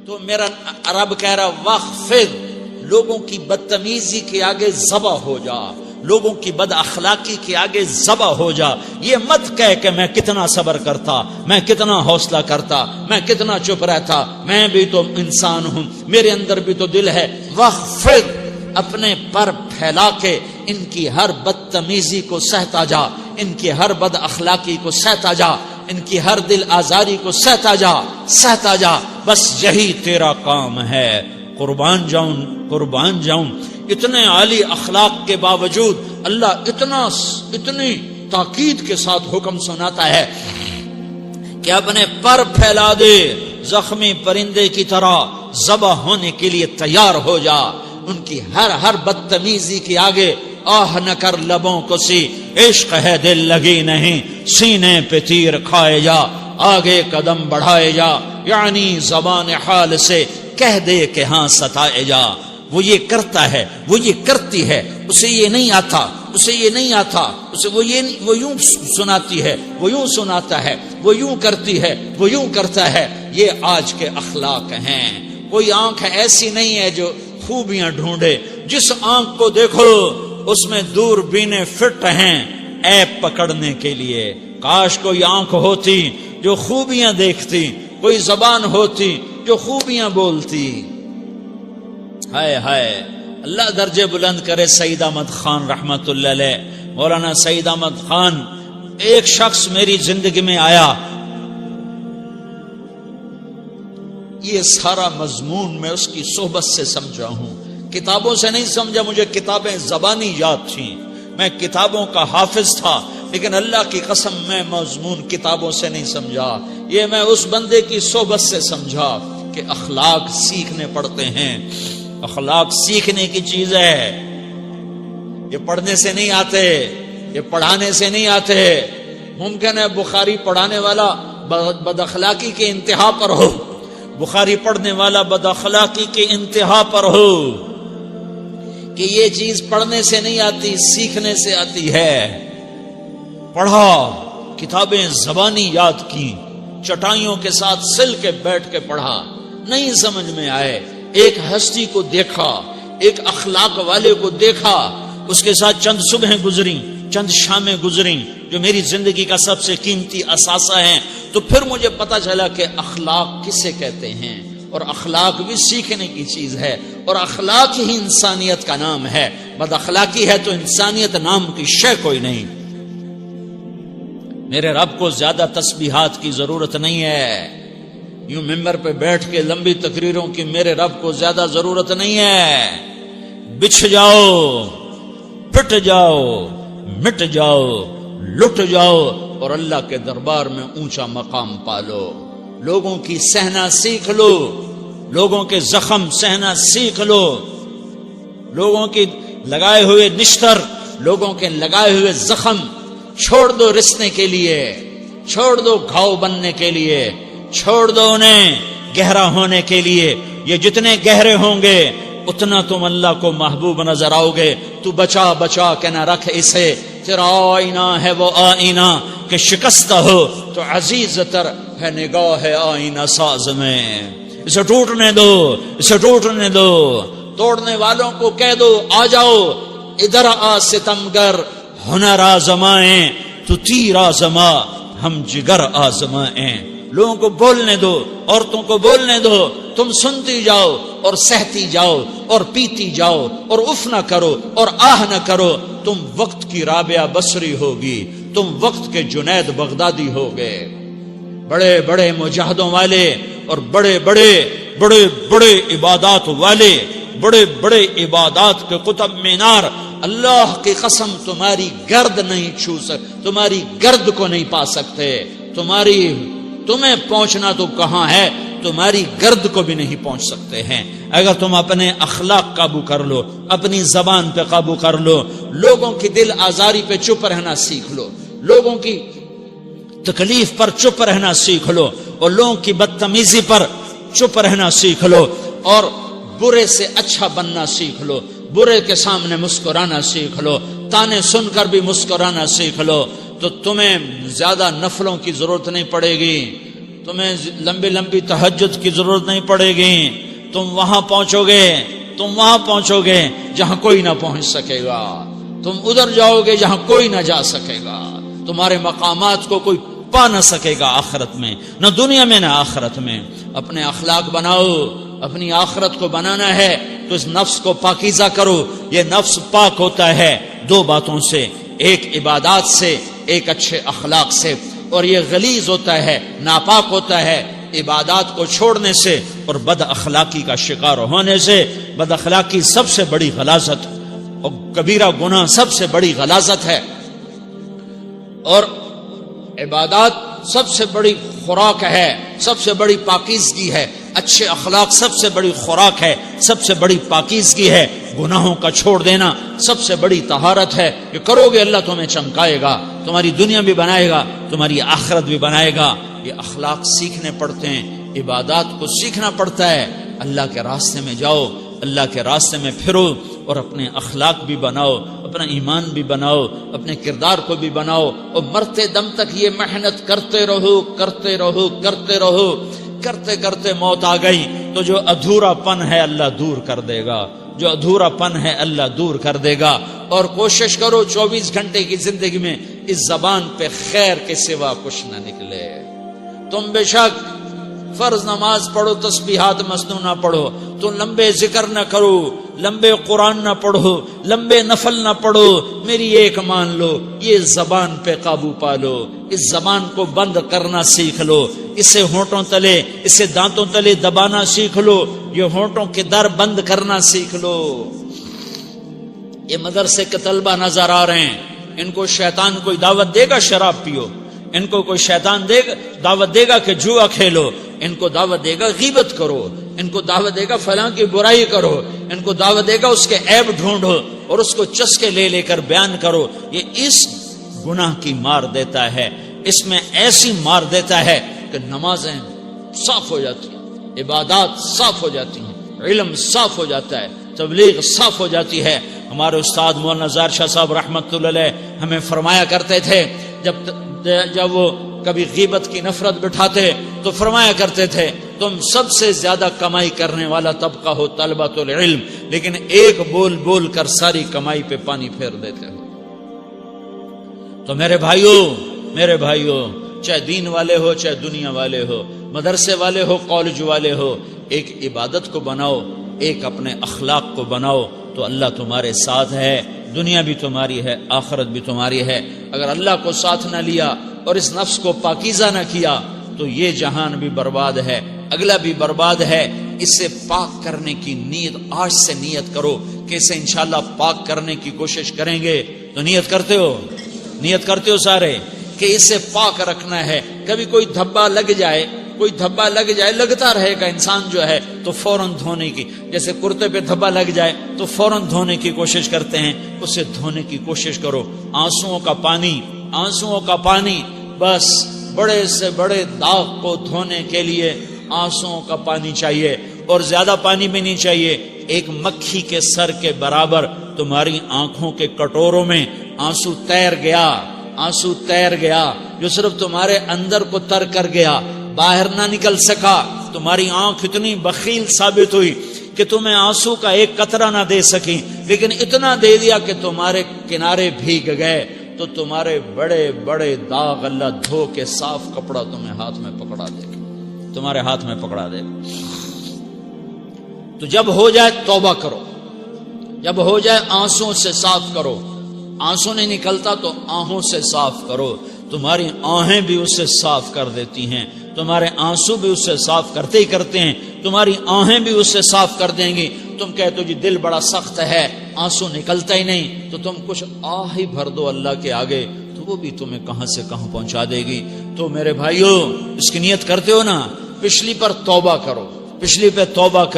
تو میرا رب کہہ رہا وخفض، لوگوں کی بدتمیزی کے آگے ذبح ہو جا، لوگوں کی بد اخلاقی کے آگے ذبح ہو جا. یہ مت کہہ کہ میں کتنا صبر کرتا، میں کتنا حوصلہ کرتا، میں کتنا چپ رہتا، میں بھی تو انسان ہوں، میرے اندر بھی تو دل ہے. وخفض، اپنے پر پھیلا کے ان کی ہر بدتمیزی کو سہتا جا، ان کی ہر بد اخلاقی کو سہتا جا، ان کی ہر دل آزاری کو سہتا جا، سہتا جا. بس یہی تیرا کام ہے. قربان جاؤں، قربان جاؤں. اتنے عالی اخلاق کے باوجود اللہ اتنی تاکید کے ساتھ حکم سناتا ہے کہ اپنے پر پھیلا دے، زخمی پرندے کی طرح ذبح ہونے کے لیے تیار ہو جا. ان کی ہر بدتمیزی کے آگے آہ نہ کر لبوں کو سی، عشق ہے دل لگی نہیں، سینے پہ تیر کھائے جا، آگے قدم بڑھائے جا. یعنی زبان حال سے کہہ دے کہ ہاں ستائے جا. وہ یہ کرتا ہے، وہ یہ کرتی ہے، اسے یہ نہیں آتا، اسے یہ نہیں آتا، اسے وہ یوں سناتی ہے، وہ یوں سناتا ہے، وہ یوں کرتی ہے، وہ یوں کرتا ہے. یہ آج کے اخلاق ہیں. کوئی آنکھ ایسی نہیں ہے جو خوبیاں ڈھونڈے. جس آنکھ کو دیکھو اس میں دوربینیں فٹ ہیں عیب پکڑنے کے لیے. کاش کوئی آنکھ ہوتی جو خوبیاں دیکھتی، کوئی زبان ہوتی جو خوبیاں بولتی. ہائے ہائے، اللہ درجے بلند کرے. سعید احمد خان رحمت اللہ علیہ، مولانا سعید احمد خان، ایک شخص میری زندگی میں آیا. یہ سارا مضمون میں اس کی صحبت سے سمجھا ہوں، کتابوں سے نہیں سمجھا. مجھے کتابیں زبانی یاد تھیں، میں کتابوں کا حافظ تھا، لیکن اللہ کی قسم میں مضمون کتابوں سے نہیں سمجھا. یہ میں اس بندے کی صحبت سے سمجھا کہ اخلاق سیکھنے پڑتے ہیں. اخلاق سیکھنے کی چیز ہے، یہ پڑھنے سے نہیں آتے، یہ پڑھانے سے نہیں آتے. ممکن ہے بخاری پڑھانے والا بد اخلاقی کے انتہا پر ہو، بخاری پڑھنے والا بد اخلاقی کے انتہا پر ہو، کہ یہ چیز پڑھنے سے نہیں آتی، سیکھنے سے آتی ہے. پڑھا، کتابیں زبانی یاد کی، چٹائیوں کے ساتھ سل کے بیٹھ کے پڑھا. نہیں سمجھ میں آئے، ایک ہستی کو دیکھا، ایک اخلاق والے کو دیکھا، اس کے ساتھ چند صبحیں گزری، چند شامیں گزری جو میری زندگی کا سب سے قیمتی اثاثہ ہیں. تو پھر مجھے پتا چلا کہ اخلاق کسے کہتے ہیں، اور اخلاق بھی سیکھنے کی چیز ہے، اور اخلاق ہی انسانیت کا نام ہے. بد اخلاقی ہے تو انسانیت نام کی شے کوئی نہیں. میرے رب کو زیادہ تسبیحات کی ضرورت نہیں ہے. یوں ممبر پہ بیٹھ کے لمبی تقریروں کی میرے رب کو زیادہ ضرورت نہیں ہے. بچھ جاؤ، پٹ جاؤ، مٹ جاؤ، لٹ جاؤ، اور اللہ کے دربار میں اونچا مقام پالو. لوگوں کی سہنا سیکھ لو، لوگوں کے زخم سہنا سیکھ لو، لوگوں کی لگائے ہوئے نشتر، لوگوں کے لگائے ہوئے زخم چھوڑ دو رسنے کے لیے، چھوڑ دو گھاؤ بننے کے لیے، چھوڑ دو انہیں گہرا ہونے کے لیے. یہ جتنے گہرے ہوں گے اتنا تم اللہ کو محبوب نظر آؤ گے. تو بچا بچا کے نہ رکھ اسے، تیرا آئینہ ہے وہ آئینہ کہ شکستہ ہو تو عزیز تر ہے نگاہ آئینہ ساز میں. اسے ٹوٹنے دو، اسے ٹوٹنے دو. توڑنے والوں کو کہہ دو آ جاؤ ادھر آ ستمگر، ہنر آزمائیں تو تیر آزما، ہم جگر آزمائیں. لوگوں کو بولنے دو، عورتوں کو بولنے دو، تم سنتی جاؤ اور سہتی جاؤ اور پیتی جاؤ اور اف نہ کرو اور آہ نہ کرو. تم وقت کی رابعہ بصری ہوگی، تم وقت کے جنید بغدادی ہوگے. بڑے بڑے مجاہدوں والے اور بڑے بڑے بڑے بڑے عبادات والے، بڑے بڑے عبادات کے قطب مینار، اللہ کی قسم تمہاری گرد نہیں چھو تمہاری گرد کو نہیں پا سکتے. تمہیں پہنچنا تو کہاں ہے، تمہاری گرد کو بھی نہیں پہنچ سکتے ہیں. اگر تم اپنے اخلاق قابو کر لو، اپنی زبان پہ قابو کر لو، لوگوں کی دل آزاری پہ چپ رہنا سیکھ لو، لوگوں کی تکلیف پر چپ رہنا سیکھ لو، اور لوگوں کی بدتمیزی پر چپ رہنا سیکھ لو، اور برے سے اچھا بننا سیکھ لو، برے کے سامنے مسکرانا سیکھ لو، تانے سن کر بھی مسکرانا سیکھ لو، تو تمہیں زیادہ نفلوں کی ضرورت نہیں پڑے گی. تمہیں لمبی لمبی تہجد کی ضرورت نہیں پڑے گی. تم وہاں پہنچو گے جہاں کوئی نہ پہنچ سکے گا. تم ادھر جاؤ گے جہاں کوئی نہ جا سکے گا. تمہارے مقامات کو کوئی پا نہ سکے گا آخرت میں، نہ دنیا میں نہ آخرت میں. اپنے اخلاق بناؤ. اپنی آخرت کو بنانا ہے تو اس نفس کو پاکیزہ کرو. یہ نفس پاک ہوتا ہے دو باتوں سے، ایک عبادات سے، ایک اچھے اخلاق سے. اور یہ غلیظ ہوتا ہے، ناپاک ہوتا ہے عبادات کو چھوڑنے سے اور بد اخلاقی کا شکار ہونے سے. بد اخلاقی سب سے بڑی غلاظت اور کبیرہ گناہ سب سے بڑی غلاظت ہے، اور عبادات سب سے بڑی خوراک ہے، سب سے بڑی پاکیزگی ہے. اچھے اخلاق سب سے بڑی خوراک ہے، سب سے بڑی پاکیزگی ہے. گناہوں کا چھوڑ دینا سب سے بڑی طہارت ہے. یہ کرو گے اللہ تمہیں چمکائے گا، تمہاری دنیا بھی بنائے گا، تمہاری آخرت بھی بنائے گا. یہ اخلاق سیکھنے پڑتے ہیں، عبادات کو سیکھنا پڑتا ہے. اللہ کے راستے میں جاؤ، اللہ کے راستے میں پھرو، اور اپنے اخلاق بھی بناؤ، اپنا ایمان بھی بناؤ، اپنے کردار کو بھی بناؤ. اور مرتے دم تک یہ محنت کرتے رہو. کرتے کرتے موت آ گئی تو جو ادھورا پن ہے اللہ دور کر دے گا. جو ادھورا پن ہے اللہ دور کر دے گا. اور کوشش کرو 24 گھنٹے کی زندگی میں اس زبان پہ خیر کے سوا کچھ نہ نکلے. تم بے شک فرض نماز پڑھو، تسبیحات مسنون نہ پڑھو، تو لمبے ذکر نہ کرو، لمبے قرآن نہ پڑھو، لمبے نفل نہ پڑھو. میری ایک مان لو، یہ زبان پہ قابو پا لو. اس زبان کو بند کرنا سیکھ لو. اسے ہونٹوں تلے، اسے دانتوں تلے دبانا سیکھ لو. یہ ہونٹوں کے در بند کرنا سیکھ لو. یہ مدرسے کے طلبہ نظر آ رہے ہیں، ان کو شیطان کوئی دعوت دے گا شراب پیو، ان کو کوئی شیطان دعوت دے گا کہ جوا کھیلو، ان کو دعوت دے گا غیبت کرو، ان کو دعوت دے گا فلاں کی برائی کرو، ان کو دعوت دے گا اس کے عیب ڈھونڈو اور اس کو چسکے لے کر بیان کرو. یہ اس گناہ کی مار دیتا ہے، اس میں ایسی مار دیتا ہے کہ نمازیں صاف ہو جاتی ہیں، عبادات صاف ہو جاتی ہیں، علم صاف ہو جاتا ہے، تبلیغ صاف ہو جاتی ہے. ہمارے استاد مولانا زار شاہ صاحب رحمت اللہ علیہ ہمیں فرمایا کرتے تھے، جب وہ کبھی غیبت کی نفرت بٹھاتے تو فرمایا کرتے تھے تم سب سے زیادہ کمائی کرنے والا طبقہ ہو طلبۃ العلم، لیکن ایک بول کر ساری کمائی پہ پانی پھیر دیتے ہو. تو میرے بھائیوں چاہے دین والے ہو، چاہے دنیا والے ہو، مدرسے والے ہو، کالج والے ہو، ایک عبادت کو بناؤ، ایک اپنے اخلاق کو بناؤ تو اللہ تمہارے ساتھ ہے. دنیا بھی تمہاری ہے، آخرت بھی تمہاری ہے. اگر اللہ کو ساتھ نہ لیا اور اس نفس کو پاکیزہ نہ کیا تو یہ جہان بھی برباد ہے، اگلا بھی برباد ہے. اسے پاک کرنے کی نیت آج سے نیت کرو کہ اسے انشاءاللہ پاک کرنے کی کوشش کریں گے. تو نیت کرتے ہو سارے کہ اسے پاک رکھنا ہے. کبھی کوئی دھبا لگ جائے، لگتا رہے گا انسان جو ہے تو فوراً دھونے کی، جیسے کرتے پہ دھبا لگ جائے تو فوراً دھونے کی کوشش کرتے ہیں، اسے دھونے کی کوشش کرو. آنسوؤں کا پانی بس بڑے سے بڑے داغ کو دھونے کے لیے آنسوؤں کا پانی چاہیے، اور زیادہ پانی بھی نہیں چاہیے. ایک مکھی کے سر کے برابر تمہاری آنکھوں کے کٹوروں میں آنسو تیر گیا جو صرف تمہارے اندر کو تر کر گیا، باہر نہ نکل سکا. تمہاری آنکھ اتنی بخیل ثابت ہوئی کہ تمہیں آنسو کا ایک قطرہ نہ دے سکی، لیکن اتنا دے دیا کہ تمہارے کنارے بھیگ گئے. تو تمہارے بڑے بڑے داغ اللہ دھو کے صاف کپڑا تمہیں ہاتھ میں پکڑا دے گا، تمہارے ہاتھ میں پکڑا دے گا. تو جب ہو جائے توبہ کرو، جب ہو جائے آنسوں سے صاف کرو. آنسو نہیں نکلتا تو آہوں سے صاف کرو. تمہاری آہیں بھی اسے صاف کر دیتی ہیں، تمہارے آنسو بھی اسے صاف کرتے ہی کرتے ہیں، تمہاری آہیں بھی اسے صاف کر دیں گی. تم کہتے ہو جی دل بڑا سخت ہے، آنسو نکلتا ہی نہیں، تو تم کچھ آہ ہی بھر دو اللہ کے آگے، تو وہ بھی تمہیں کہاں سے کہاں پہنچا دے گی. تو میرے بھائیو اس کی نیت کرتے ہو نا، پچھلی پر توبہ کرو، پچھلی پہ توبہ کرو.